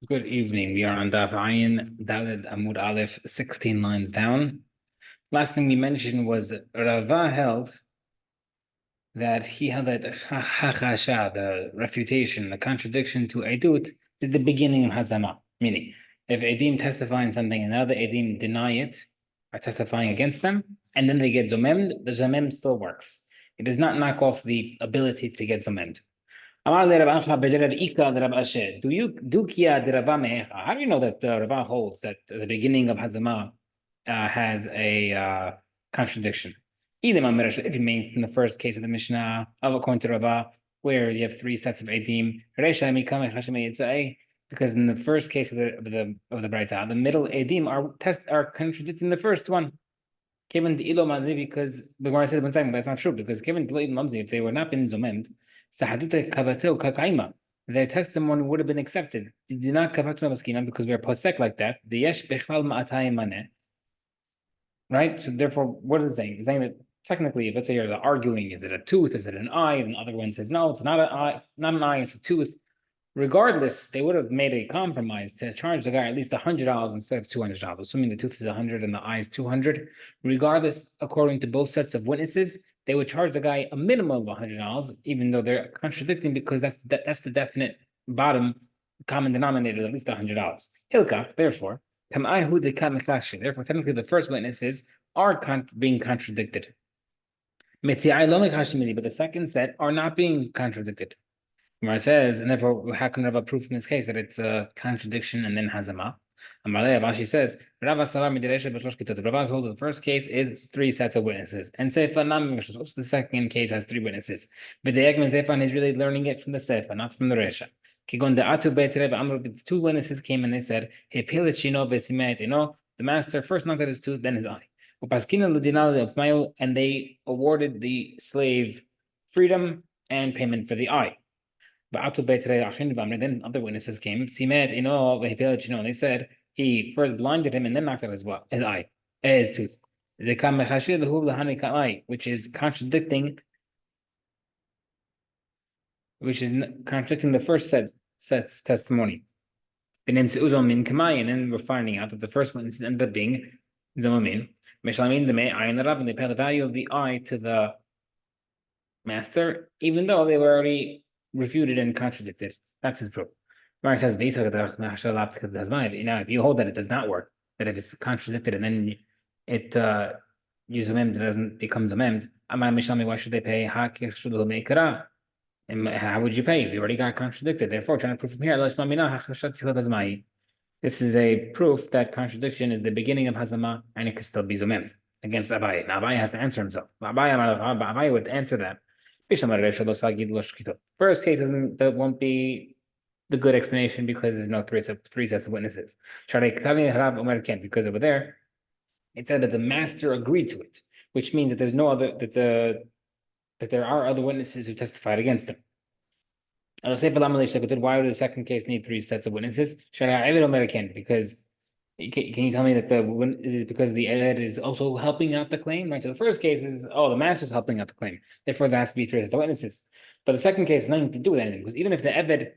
Good evening. We are on Daf Ayin, Daled Amud Aleph, 16 lines down. Last thing we mentioned was Rava held that Hachasha, the refutation, the contradiction to Edut, is the beginning of Hazama. Meaning, if Edim testify in something and other Edim deny it, are testifying against them, and then they get Zomemd, the Zomem still works. It does not knock off the ability to get Zomemd. How do you know that Rava holds that the beginning of Hazama has a contradiction? If you mean from the first case of the Mishnah, according to Rava, where you have three sets of Edim, because in the first case of the Braita, the middle Edim are contradicting the first one. Because the Gemara said one time, but that's not true, because if they were not been zomemd, their testimony would have been accepted. Because we're posek like that. Right? So therefore, what is it saying? It's saying that technically, if let's say you're arguing, is it a tooth, is it an eye? And the other one says, no, it's not an eye, it's not an eye, it's a tooth. Regardless, they would have made a compromise to charge the guy at least $100 instead of $200, assuming the tooth is 100 and the eye is 200. Regardless, according to both sets of witnesses, they would charge the guy a minimum of $100, even though they're contradicting, because that's the definite bottom common denominator, at least $100. Hilka, therefore, therefore, technically, the first witnesses are being contradicted. But the second set are not being contradicted. Gemara says, and therefore, how can Rava prove in this case that it's a contradiction and then hazama? Amalei says, Rava Salar Midiresha B'Shlosh Kitot. Rava's hold of the first case is three sets of witnesses, and Seifa Nam the second case has three witnesses. V'Deyek Ben Seifa is really learning it from the Seifa, not from the Resha. Kigon De'atu Beit Rev Amr. The two witnesses came and they said, Hepilet Shino V'Simet. The master first knocked at his tooth, then his eye. And they awarded the slave freedom and payment for the eye. Then other witnesses came. They said he first blinded him and then knocked out his eye, his tooth. Which is contradicting the first set's testimony. And then we're finding out that the first witnesses ended up being Zamamin. And they pay the value of the eye to the master, even though they were already refuted and contradicted. That's his proof. Mark says, now, if you hold that it does not work, that if it's contradicted and then it doesn't become zamemd, why should they pay? And how would you pay if you already got contradicted? Therefore, trying to prove from here, this is a proof that contradiction is the beginning of hazama and it could still be zamemd against Abaye. Now Abaye has to answer himself. Abaye would answer that. First case that won't be the good explanation because there's no three sets of witnesses. Because over there it said that the master agreed to it, which means that there's no other that there are other witnesses who testified against him. Why would the second case need three sets of witnesses? Because can you tell me that is it because the Eved is also helping out the claim? Right. So the first case is the master's helping out the claim. Therefore, there has to be three sets of witnesses. But the second case has nothing to do with anything, because even if the Eved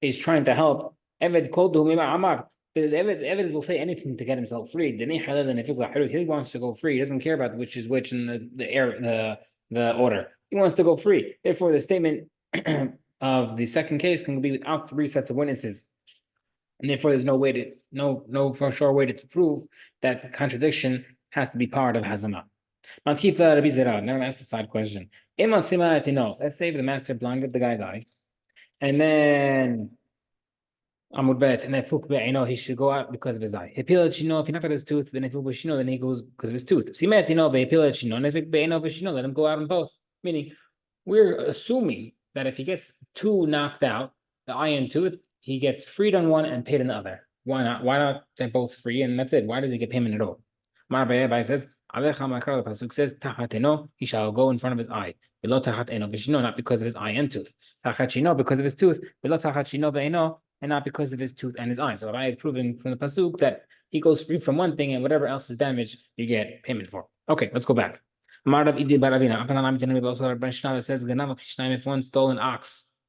is trying to help, Eved called to Amar. The Eved will say anything to get himself freed. He wants to go free. He doesn't care about which is which in the order. He wants to go free. Therefore, the statement of the second case can be without three sets of witnesses. And therefore, there's no for sure way to prove that the contradiction has to be part of Hazama. Now, ask a side question. Let's say the master blinded the guy's eye, and then Amud Bet, and then he should go out because of his eye. If he knocked out his tooth, then then he goes because of his tooth. Let him go out on both. Meaning, we're assuming that if he gets two knocked out, the eye and tooth, he gets freed on one and paid on the other. Why not? Why not they're both free and that's it? Why does he get payment at all? Marabay says, the pasuk says, he shall go in front of his eye. Below not because of his eye and tooth. Because of his tooth. Below and not because of his tooth and his eye. So Rabbi is proving from the pasuk that he goes free from one thing and whatever else is damaged, you get payment for. Okay, let's go back. That says, if one stole an ox,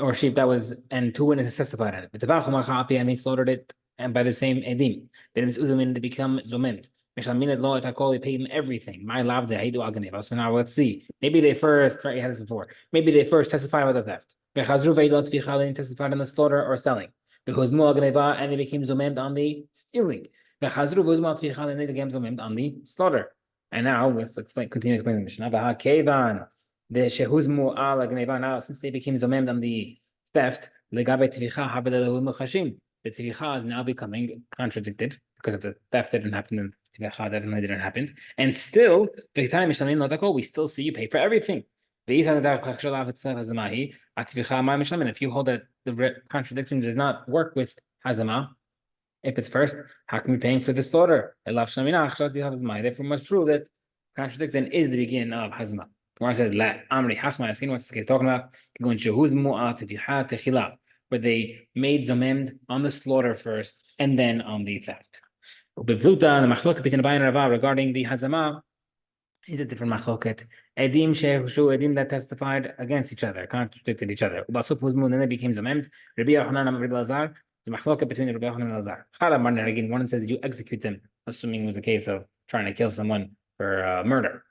or sheep that was, and two witnesses testified on it. And he slaughtered it, and by the same edim, then it's uzumin to become zomim. We pay him everything. My love de haidu aganeva. So now let's see. Maybe they first, right? You had this before. Maybe they first testified about the theft. They testified on the slaughter or selling. Because mu'aganeva, and they became zomim on the stealing. And they became zomim on the slaughter. And now let's continue explaining the Mishnah. The shehuzmu ala gneva. Now, since they became zomem on the theft, the tvicha is now becoming contradicted because of the theft that didn't happen, and tvicha definitely didn't happen. And still, we still see you pay for everything. If you hold that the contradiction does not work with hazama, if it's first, how can we paying for the slaughter? Therefore, must prove that contradiction is the beginning of hazama. Gemara said, "La amri hachma askin." What's this case talking about? Going shehuz mu'at tifiha techila, where they made zomemd on the slaughter first and then on the theft. Bevluta, the machloket between Abai and Rava regarding the hazama is a different machloket. Edim shehushu, edim that testified against each other, contradicted each other. Ubasuf huzmu, then they became zomemd. Rabbi Yochanan and Rabbi Lazar. The machloket between Rabbi Yochanan and Lazar. Again, one says you execute them, assuming it was a case of trying to kill someone for murder.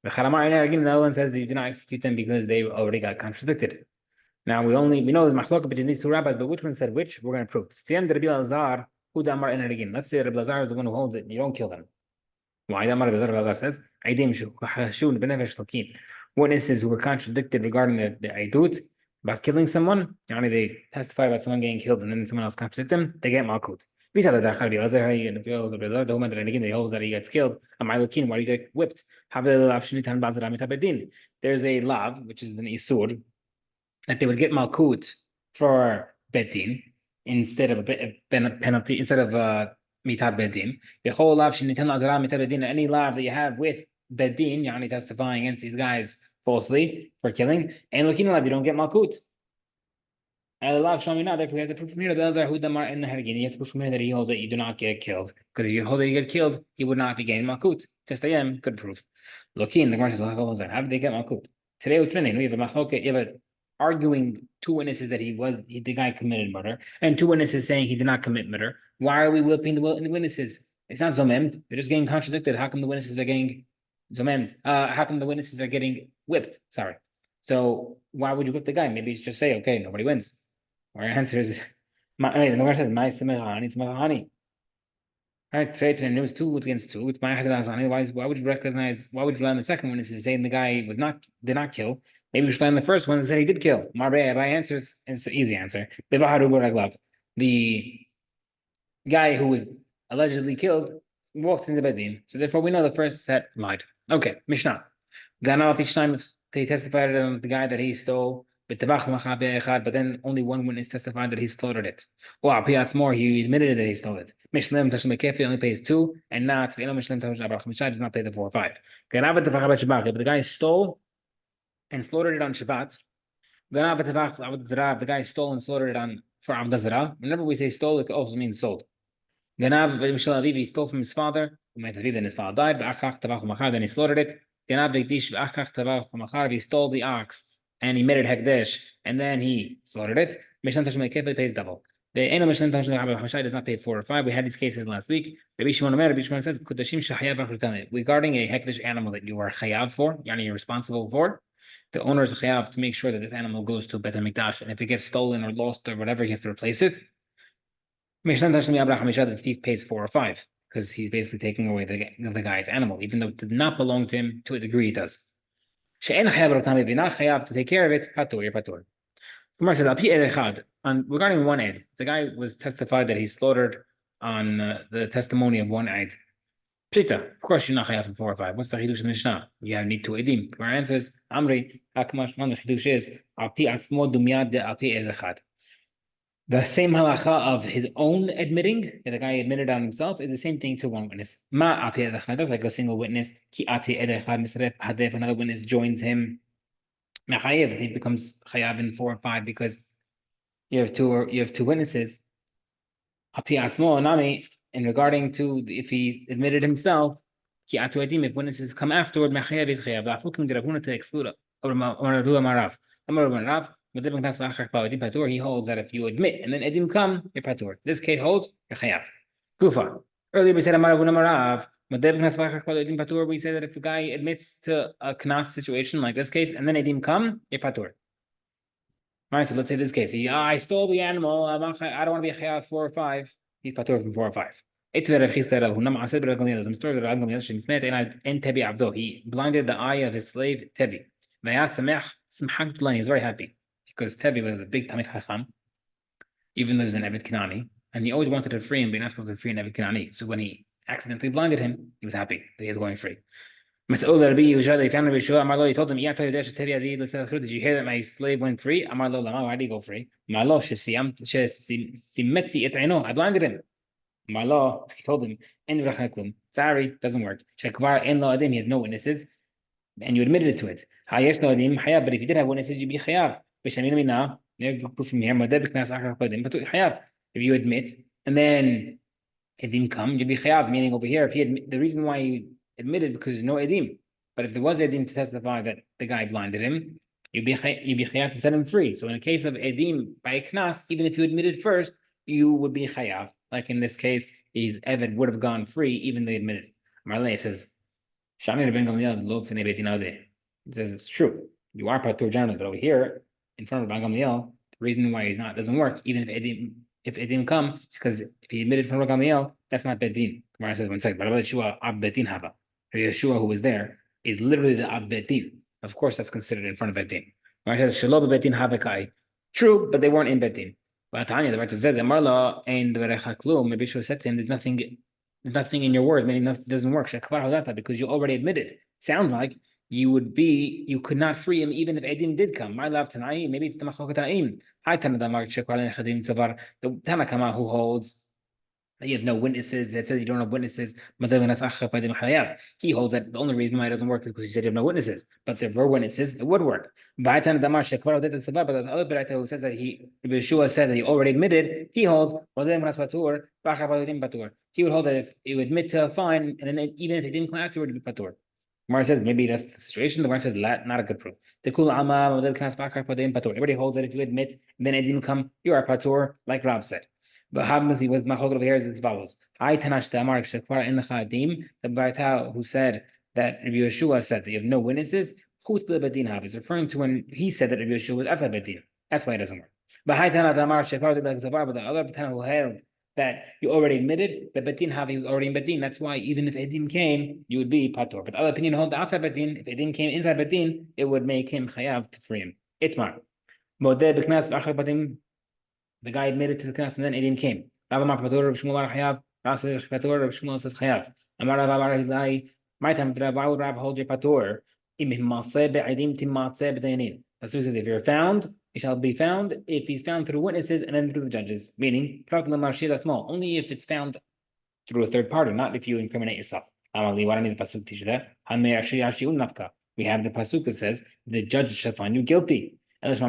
The other one says you do not execute them because they already got contradicted. Now we know there's machloket between these two rabbis, but which one said which? We're going to prove. Let's say Rabbi Lazar is the one who holds it. You don't kill them. Why? Rabbi Lazar says witnesses who were contradicted regarding the aidut about killing someone. They testify about someone getting killed and then someone else contradict them. They get malkut. They hold that he gets killed. Why do you get whipped? There's a lav, which is an isur, that they would get malkut for bedin instead of a penalty, instead of mitat bedin. The whole lav any lav that you have with bedin, testifying against these guys falsely for killing, and looking lav, you don't get malkut. Therefore, we have to prove from here that you have to prove from here that he holds that you do not get killed. Because if you hold that you get killed, he would not be getting malkut. Testayem, good proof. Looking, the Gemara says, how did they get malkut? Today we have a machloket, you have arguing two witnesses that the guy committed murder, and two witnesses saying he did not commit murder. Why are we whipping the witnesses? It's not zomemd. They're just getting contradicted. How come the witnesses are getting zomemd? How come the witnesses are getting whipped? Sorry. So why would you whip the guy? Maybe you just say, okay, nobody wins. Our answer is, the Gemara says, "My semehani." Right, today it was 2 against 2. Why would you recognize? Why would you rely on the second one? Is saying the guy did not kill. Maybe we should rely on the first one and say he did kill. My answers, it's an easy answer. The guy who was allegedly killed walked into Bedin, so therefore we know the first set lied. Okay, Mishnah. They testified on the guy that he stole. But then only one witness testified that he slaughtered it. Well, more, he admitted that he stole it. He only pays 2, and not does not pay the 4 or 5. If the guy stole and slaughtered it on Shabbat, the guy stole and slaughtered it on for Avda Zarah. Whenever we say stole, it also means sold. He stole from his father, then his father died, then he slaughtered it. He stole the ox and he made it hekdesh, and then he slaughtered it. Mishnah Tashma Kefli pays double. The Eno Mishnah Tashma Hamashai does not pay 4 or 5. We had these cases last week. Rabbi Shimon says Kudashim Shahayav regarding a hekdesh animal that you are chayav for, you're responsible for. The owner is chayav to make sure that this animal goes to Bet HaMikdash, and if it gets stolen or lost or whatever, he has to replace it. Mishnah Tashma Hamashai, the thief pays 4 or 5 because he's basically taking away the guy's animal, even though it did not belong to him. To a degree, it does. She'en chayav rotam, if you're not chayav to take care of it, patur, you're patur. Gemara says, regarding one ed, the guy was testified that he slaughtered on the testimony of one ed. Pshita, of course you're not chayav for 4 or 5. What's the chidush in Mishnah? You need 2 edim. Gemara answers, Amri, hakamash, the chidush is al pi atzmo dumyad de al pi ed echad. The same halacha of his own admitting, that the guy admitted on himself, is the same thing to one witness. Ma api ed echad, like a single witness. Ki ati ed echad misref hadef, another witness joins him. Mechayev, he becomes chayav in 4 or 5 because you have two witnesses. Api asmo nami, in regarding to if he admitted himself, ki atu edim, if witnesses come afterward, mechayev is chayav. La'afukim derabuna to exclude. Amar Rav. He holds that if you admit and then edim come, you're patur. This case holds you're chayav. Kufa. Earlier we said we said that if the guy admits to a knas situation like this case and then edim come, you're patur. All right, so let's say this case. I stole the animal. I don't want to be a chayav 4 or 5. He's patur from 4 or 5. He blinded the eye of his slave Tevi. He was very happy because Tevi was a big Talmid Chacham, even though he was an Eved Kanani, and he always wanted to free him, but not supposed to free an Eved Kanani. So when he accidentally blinded him, he was happy that he was going free. He told him, he told him, did you hear that my slave went free? Why did he go free? I blinded him. My law, he told him, sorry, doesn't work. He has no witnesses, and you admitted to it. But if you did have witnesses, you'd be chayav. Proof from here. If you admit, and then edim come, you'd be chayav. Meaning over here, the reason why you admitted because there's no edim. But if there was edim to testify that the guy blinded him, you'd be chayav to set him free. So in a case of edim by a knas, even if you admitted first, you would be chayav. Like in this case, his Eved would have gone free even though he admitted. Marley says, it says it's true. You are patur generally, but over here, in front of Ben Gamliel, the reason why he's not doesn't work, even if edim come, it's because if he admitted from Ben Gamliel, that's not bedin. Gemara says one second, but Yeshua ab bedin hava. Yeshua who was there is literally the ab bedin. Of course, that's considered in front of bedin. Gemara says shelo bedin havekai. True, but they weren't in bedin. But Tanya, the Rebbe says, Amarla and the Berechaklum, maybe Yeshua said to him, there's nothing in your words, meaning nothing doesn't work. Because you already admitted. Sounds like you could not free him even if Edim did come. My love tonight, maybe it's the Machlokat. Hi Tanadamar Shekwalan Chadim Tavar, the Tanakama who holds that you have no witnesses, that says you don't have witnesses. He holds that the only reason why it doesn't work is because he said you have no witnesses. But if there were witnesses, it would work. But the other Beraita who says that Yeshua said that he already admitted, he holds he would hold that if you admit to a fine, and then even if it didn't come afterward, it'd be patur. Gemara says maybe that's the situation. The Gemara says not a good proof. Everybody holds that if you admit, then it didn't come, you are patur, like Rav said. But Habmati with Machok over here is as follows. I Tanash Tamar Shekvar in the Chadim, the Baitao who said that Rabbi Yeshua said that you have no witnesses, Chut Bedin Hav is referring to when he said that Rabbi Yeshua was outside Bedin. That's why it doesn't work. But Hai Tana Tamar Shekvar but the other Batana who held that you already admitted that Bedin Hav was already in Bedin. That's why even if Edim came, you would be Pator. But the other opinion hold outside Bedin, if Edim came inside Bedin, it would make him Chayav to free him. Itmar. Modeh B'Knas V'Achar Badim. The guy admitted to the knas and then Edim came. Rav Amar Patur, Rav Shmuel Chayav. Rav says Patur, Rav Shmuel says Chayav. Amar Rav Amar Hilai. My time, why would Rav hold your Patur? So he says, if you're found, he shall be found if he's found through witnesses and then through the judges. Meaning, that's small. Only if it's found through a third party, not if you incriminate yourself. Why do I need the pasuk to teach you that? We have the pasuk that says the judge shall find you guilty. Must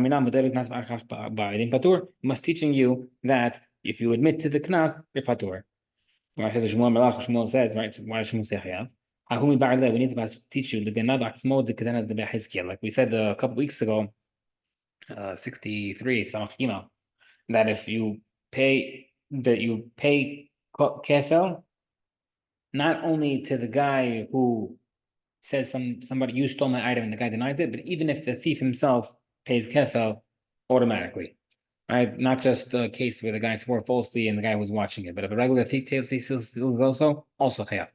teaching you that if you admit to the knas, you're patur. Shmuel says, right? So why does Shmuel say chayav? We need to teach you the like we said a couple weeks ago, 63 that if you pay kefel not only to the guy who says somebody you stole my item and the guy denies it, but even if the thief himself pays kefel automatically, right? Not just the case where the guy swore falsely and the guy was watching it, but if a regular thief steals also chayav.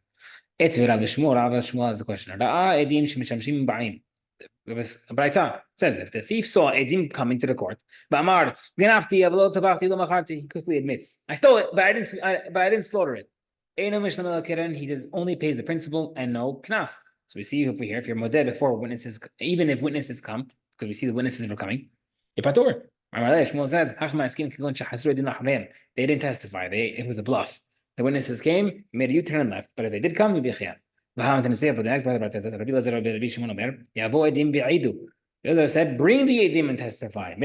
It's Rav Shmuel is the questioner. Braita says if the thief saw Edim coming to the court, he quickly admits, I stole it, but I didn't slaughter it. He only pays the principal and no knas. So we see over here, if you're modeh before witnesses, even if witnesses come, because we see the witnesses are coming, you're patur. Shmuel says, they didn't testify. It was a bluff. The witnesses came, made a U-turn and left. But if they did come, you'd be chayav. The next part about this, Rabbi said, bring the edim and testify.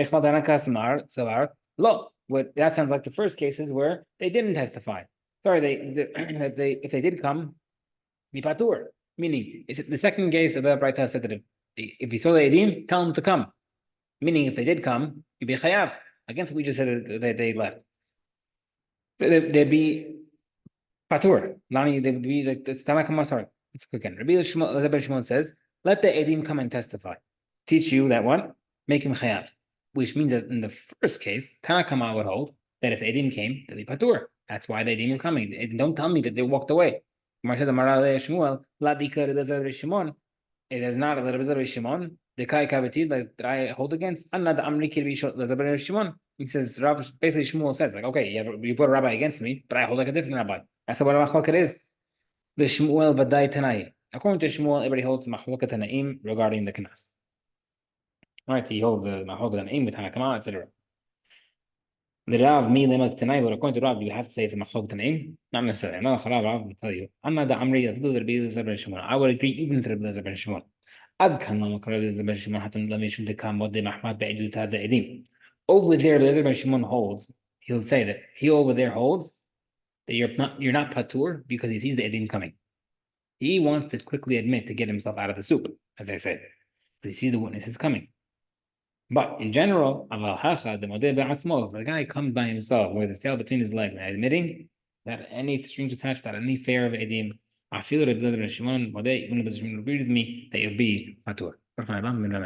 That sounds like the first cases where they didn't testify. Sorry, if they did come, be patur. Meaning, the second case of the Braita said that if you saw the edim, tell them to come. Meaning, if they did come, you'd be chayav against what we just said that they left. They'd be patur. Lani, they would be like the Tanakh Kama. Sorry, let's go again. Rabbi Shimon says, "Let the edim come and testify." Teach you that what? Make him chayav. Which means that in the first case, Tanakh Kama would hold that if the edim came, they'd be patur. That's why the edim are coming. Don't tell me that they walked away. It is not a little bit of Shimon. The Kai Kavati that I hold against. Shimon. He says, Rav, basically Shmuel says, like, okay, you put a rabbi against me, but I hold like a different rabbi. That's what a machloket is. The Shmuel Badai Tanai. According to Shmuel, everybody holds the machloket Tanaim regarding the Knas. Right, he holds the machloket Tanaim with Tanakama, etc. The Rav me lemak Tanai, but according to Rav, you have to say it's a machloket Tanaim. Not necessarily. I'm not Rav will tell you. Anna da Amri Shimon. I would agree even to Rabbi Lezer Shimon. Ad kan lama Rabbi Lezer Shimon hatam lamishum de kamod de mahmad be'eduta de edim. Over there, Lezer Shimon holds. He'll say that he over there holds that you're not patur because he sees the edim coming. He wants to quickly admit to get himself out of the soup, as they say. He sees the witnesses coming. But in general, if the guy comes by himself with the tail between his legs, admitting that any strings attached, that any fair of edim, I feel that Shimon, even if it's agreed with me, that you'll be patur.